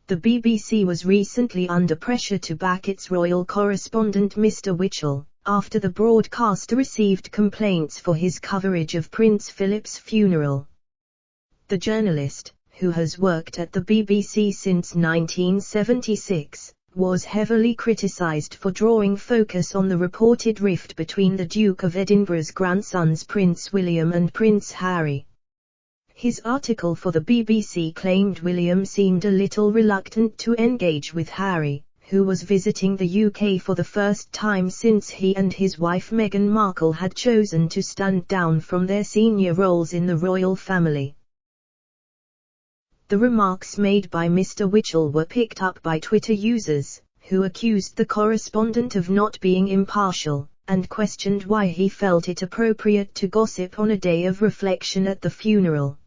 The BBC was recently under pressure to back its royal correspondent Mr. Witchell, after the broadcaster received complaints for his coverage of Prince Philip's funeral. The journalist, who has worked at the BBC since 1976, was heavily criticised for drawing focus on the reported rift between the Duke of Edinburgh's grandsons Prince William and Prince Harry. His article for the BBC claimed William seemed a little reluctant to engage with Harry, who was visiting the UK for the first time since he and his wife Meghan Markle had chosen to stand down from their senior roles in the royal family. The remarks made by Mr. Witchell were picked up by Twitter users, who accused the correspondent of not being impartial, and questioned why he felt it appropriate to gossip on a day of reflection at the funeral.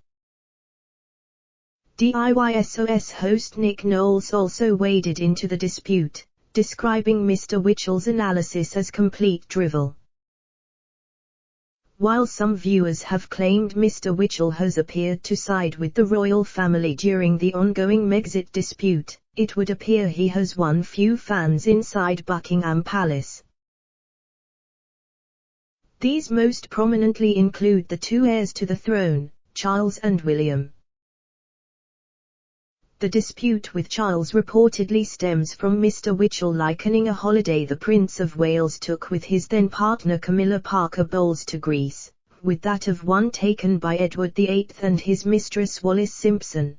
DIYSOS host Nick Knowles also waded into the dispute, describing Mr. Witchell's analysis as complete drivel. While some viewers have claimed Mr. Witchell has appeared to side with the royal family during the ongoing Megxit dispute, it would appear he has won few fans inside Buckingham Palace. These most prominently include the two heirs to the throne, Charles and William. The dispute with Charles reportedly stems from Mr. Witchell likening a holiday the Prince of Wales took with his then-partner Camilla Parker Bowles to Greece, with that of one taken by Edward VIII and his mistress Wallis Simpson.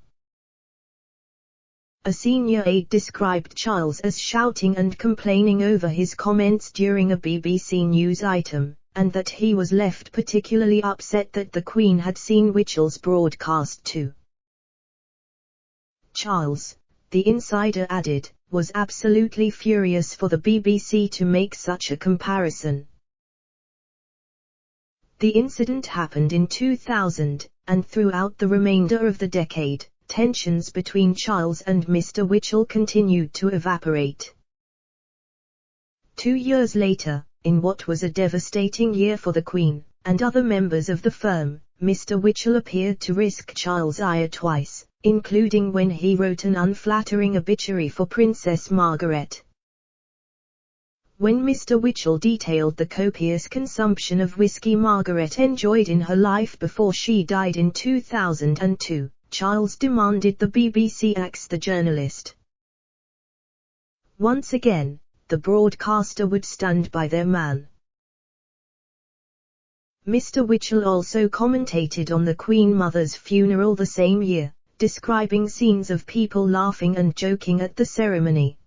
A senior aide described Charles as shouting and complaining over his comments during a BBC News item, and that he was left particularly upset that the Queen had seen Witchell's broadcast too. Charles, the insider added, was absolutely furious for the BBC to make such a comparison. The incident happened in 2000, and throughout the remainder of the decade, tensions between Charles and Mr. Witchell continued to evaporate. 2 years later, in what was a devastating year for the Queen, and other members of the firm, Mr. Witchell appeared to risk Charles' ire twice, including when he wrote an unflattering obituary for Princess Margaret. When Mr. Witchell detailed the copious consumption of whiskey Margaret enjoyed in her life before she died in 2002, Charles demanded the BBC axe the journalist. Once again, the broadcaster would stand by their man. Mr. Witchell also commentated on the Queen Mother's funeral the same year, describing scenes of people laughing and joking at the ceremony.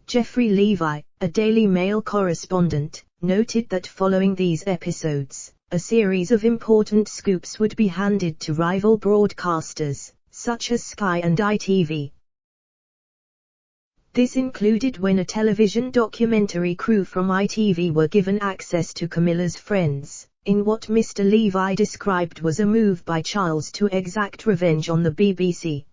Geoffrey Levi, a Daily Mail correspondent, noted that following these episodes, a series of important scoops would be handed to rival broadcasters, such as Sky and ITV. This included when a television documentary crew from ITV were given access to Camilla's friends, in what Mr. Levi described was a move by Charles to exact revenge on the BBC.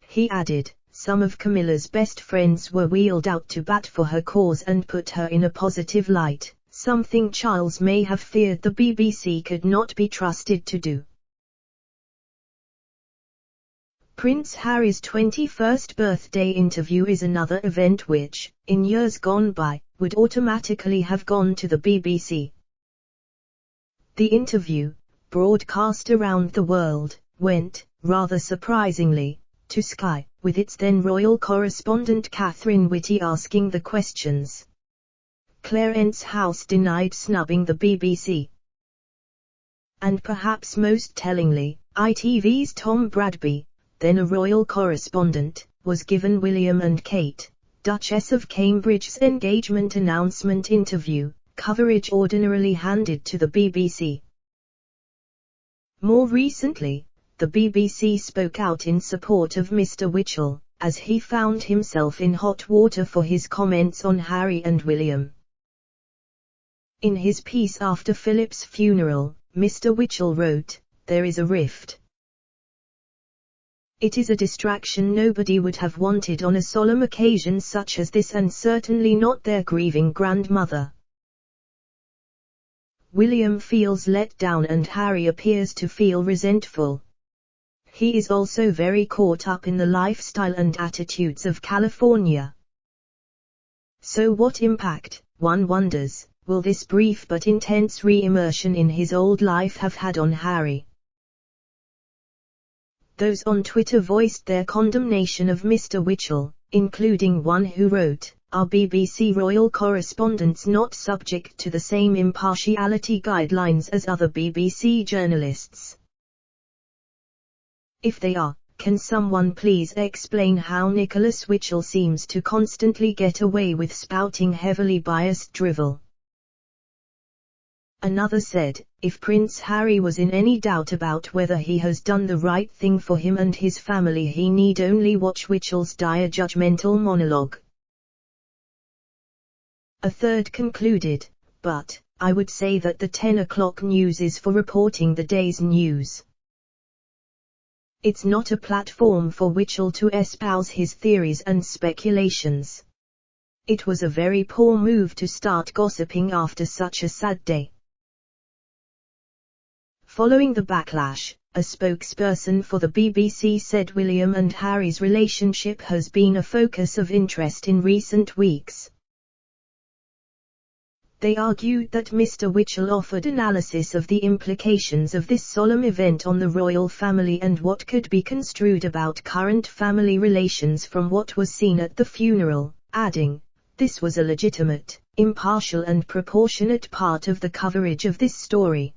He added, some of Camilla's best friends were wheeled out to bat for her cause and put her in a positive light, something Charles may have feared the BBC could not be trusted to do. Prince Harry's 21st birthday interview is another event which, in years gone by, would automatically have gone to the BBC. The interview, broadcast around the world, went, rather surprisingly, to Sky, with its then royal correspondent Catherine Whitty asking the questions. Clarence House denied snubbing the BBC. And perhaps most tellingly, ITV's Tom Bradby, then a royal correspondent, was given William and Kate, Duchess of Cambridge's engagement announcement interview, coverage ordinarily handed to the BBC. More recently, the BBC spoke out in support of Mr. Witchell, as he found himself in hot water for his comments on Harry and William. In his piece after Philip's funeral, Mr. Witchell wrote, "There is a rift. It is a distraction nobody would have wanted on a solemn occasion such as this, and certainly not their grieving grandmother. William feels let down and Harry appears to feel resentful. He is also very caught up in the lifestyle and attitudes of California. So what impact, one wonders, will this brief but intense re-immersion in his old life have had on Harry? Those on Twitter voiced their condemnation of Mr. Witchell, including one who wrote, "Are BBC royal correspondents not subject to the same impartiality guidelines as other BBC journalists? If they are, can someone please explain how Nicholas Witchell seems to constantly get away with spouting heavily biased drivel?" Another said, "If Prince Harry was in any doubt about whether he has done the right thing for him and his family, he need only watch Witchell's dire judgmental monologue." A third concluded, "But, I would say that the 10 o'clock news is for reporting the day's news. It's not a platform for Witchell to espouse his theories and speculations. It was a very poor move to start gossiping after such a sad day." Following the backlash, a spokesperson for the BBC said William and Harry's relationship has been a focus of interest in recent weeks. They argued that Mr. Witchell offered analysis of the implications of this solemn event on the royal family and what could be construed about current family relations from what was seen at the funeral, adding, "This was a legitimate, impartial and proportionate part of the coverage of this story."